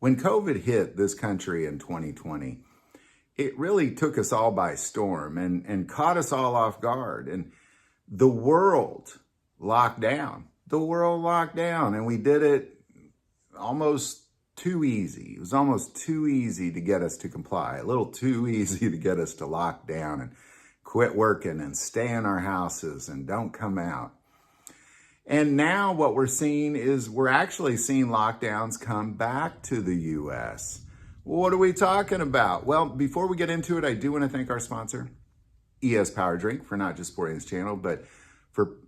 When COVID hit this country in 2020, it really took us all by storm and caught us all off guard. And the world locked down. The world locked down, and we did it almost too easy. It was almost too easy to get us to comply, a little too easy to get us to lock down and quit working and stay in our houses and don't come out. And now what we're seeing is we're actually seeing lockdowns come back to the U.S. What are we talking about? Well, before we get into it, I do want to thank our sponsor, ES Power Drink, for not just supporting this channel, but for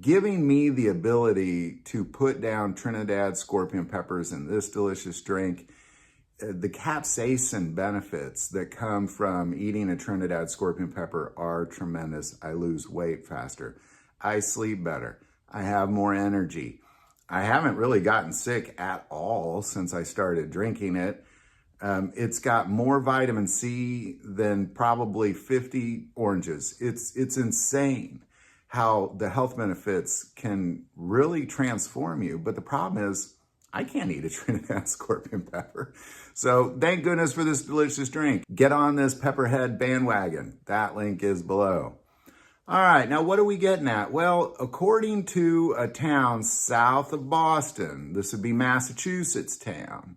giving me the ability to put down Trinidad scorpion peppers in this delicious drink. The capsaicin benefits that come from eating a Trinidad scorpion pepper are tremendous. I lose weight faster. I sleep better. I have more energy. I haven't really gotten sick at all since I started drinking it. It's got more vitamin C than probably 50 oranges. It's insane how the health benefits can really transform you. But the problem is, I can't eat a Trinidad scorpion pepper. So thank goodness for this delicious drink. Get on this pepperhead bandwagon. That link is below. All right, now what are we getting at? Well, according to a town south of Boston, this would be Massachusetts town,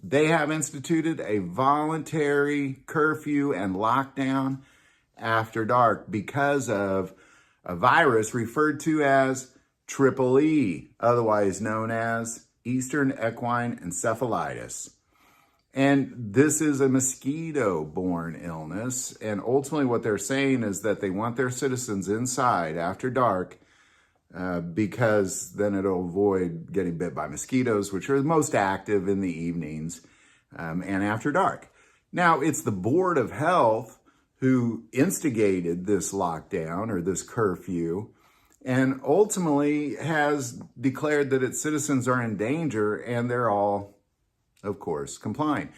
they have instituted a voluntary curfew and lockdown after dark because of a virus referred to as triple E, otherwise known as Eastern Equine Encephalitis. And this is a mosquito-borne illness. And ultimately what they're saying is that they want their citizens inside after dark because then it'll avoid getting bit by mosquitoes, which are most active in the evenings and after dark. Now, it's the Board of Health who instigated this lockdown or this curfew and ultimately has declared that its citizens are in danger, and they're all, of course, complying.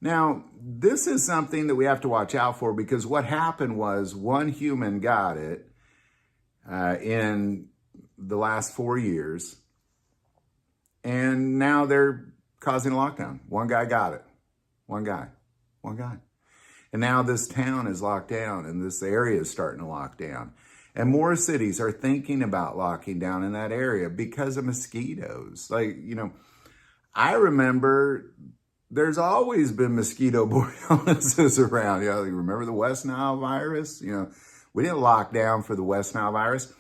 Now, this is something that we have to watch out for, because what happened was one human got it in the last 4 years, and now they're causing a lockdown. One guy got it. One guy. And now this town is locked down, and this area is starting to lock down. And more cities are thinking about locking down in that area because of mosquitoes. Like, I remember there's always been mosquito-borne illnesses around. You remember the West Nile virus? We didn't lock down for the West Nile virus.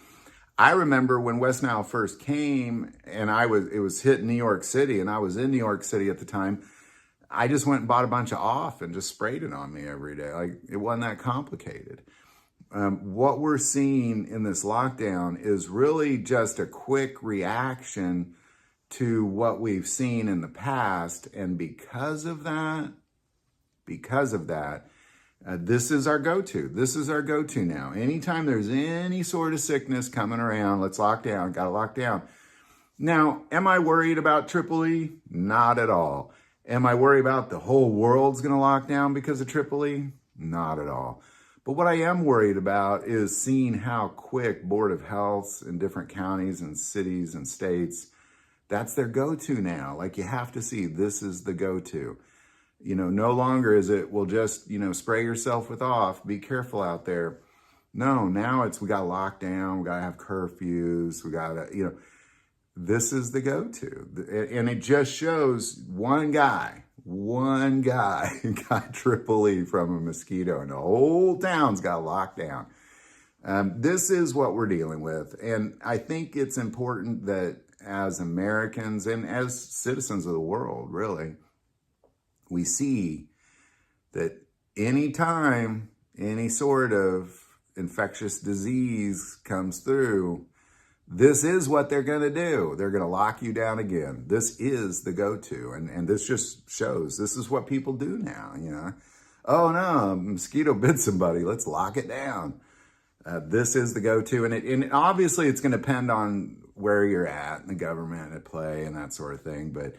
I remember when West Nile first came, and it was hit New York City, and I was in New York City at the time. I just went and bought a bunch of off and just sprayed it on me every day. Like, it wasn't that complicated. What we're seeing in this lockdown is really just a quick reaction to what we've seen in the past. And because of that, this is our go-to. This is our go-to now. Anytime there's any sort of sickness coming around, let's lock down, gotta lock down. Now, am I worried about triple E? Not at all. Am I worried about the whole world's gonna lock down because of triple E? Not at all. But what I am worried about is seeing how quick Board of Health in different counties and cities and states, that's their go-to now. Like, you have to see, this is the go-to. No longer is it, well, just, spray yourself with off, be careful out there. No, now it's, we got to lock down, we got to have curfews, we got to, this is the go-to. And it just shows one guy got triple E from a mosquito, and the whole town's got locked down. This is what we're dealing with. And I think it's important that as Americans and as citizens of the world, really, we see that anytime any sort of infectious disease comes through, this is what they're going to do. They're going to lock you down again. This is the go-to. And this just shows this is what people do now, Oh, no, a mosquito bit somebody. Let's lock it down. This is the go-to. And obviously, it's going to depend on where you're at and the government at play and that sort of thing. But,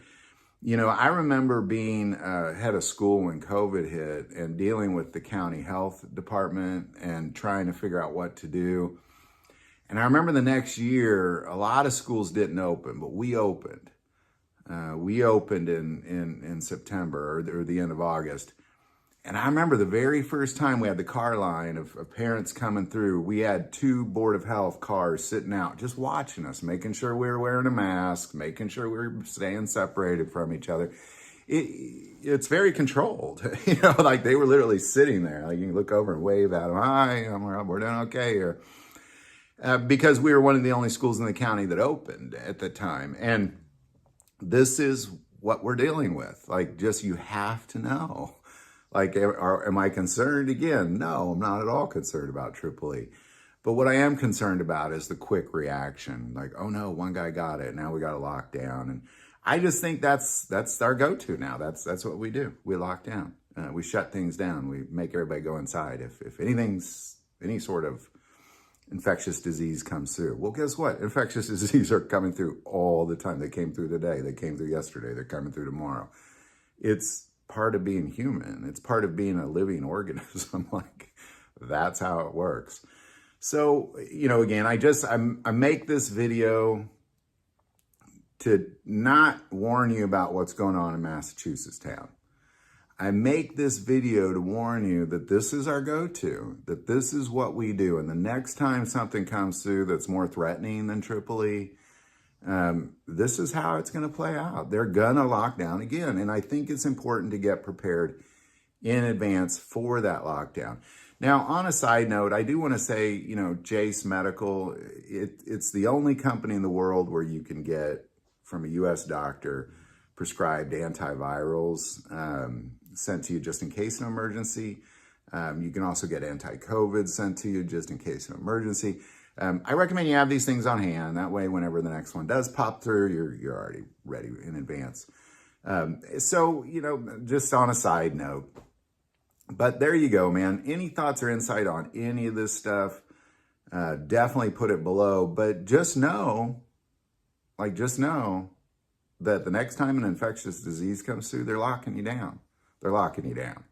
I remember being head of school when COVID hit and dealing with the county health department and trying to figure out what to do. And I remember the next year, a lot of schools didn't open, but we opened. We opened in September or the end of August. And I remember the very first time we had the car line of parents coming through, we had 2 Board of Health cars sitting out just watching us, making sure we were wearing a mask, making sure we were staying separated from each other. It's very controlled, like they were literally sitting there. Like you can look over and wave at them. Hi, we're doing okay here. Because we were one of the only schools in the county that opened at the time. And this is what we're dealing with. Like, just, you have to know. Like, am I concerned again? No, I'm not at all concerned about Tripoli. But what I am concerned about is the quick reaction. Like, oh no, one guy got it. Now we got to lock down. And I just think that's our go-to now. That's what we do. We lock down. We shut things down. We make everybody go inside. If any sort of infectious disease comes through. Well, guess what? Infectious disease are coming through all the time. They came through today. They came through yesterday. They're coming through tomorrow. It's part of being human. It's part of being a living organism. Like, that's how it works. So, again, I make this video to not warn you about what's going on in Massachusetts town. I make this video to warn you that this is our go-to, that this is what we do. And the next time something comes through that's more threatening than Tripoli, this is how it's going to play out. They're going to lock down again. And I think it's important to get prepared in advance for that lockdown. Now, on a side note, I do want to say, Jace Medical, it's the only company in the world where you can get, from a U.S. doctor, prescribed antivirals sent to you just in case of an emergency. You can also get anti-COVID sent to you just in case of an emergency. I recommend you have these things on hand. That way, whenever the next one does pop through, you're already ready in advance. So, just on a side note. But there you go, man. Any thoughts or insight on any of this stuff, definitely put it below. But just know that the next time an infectious disease comes through, they're locking you down. They're locking you down.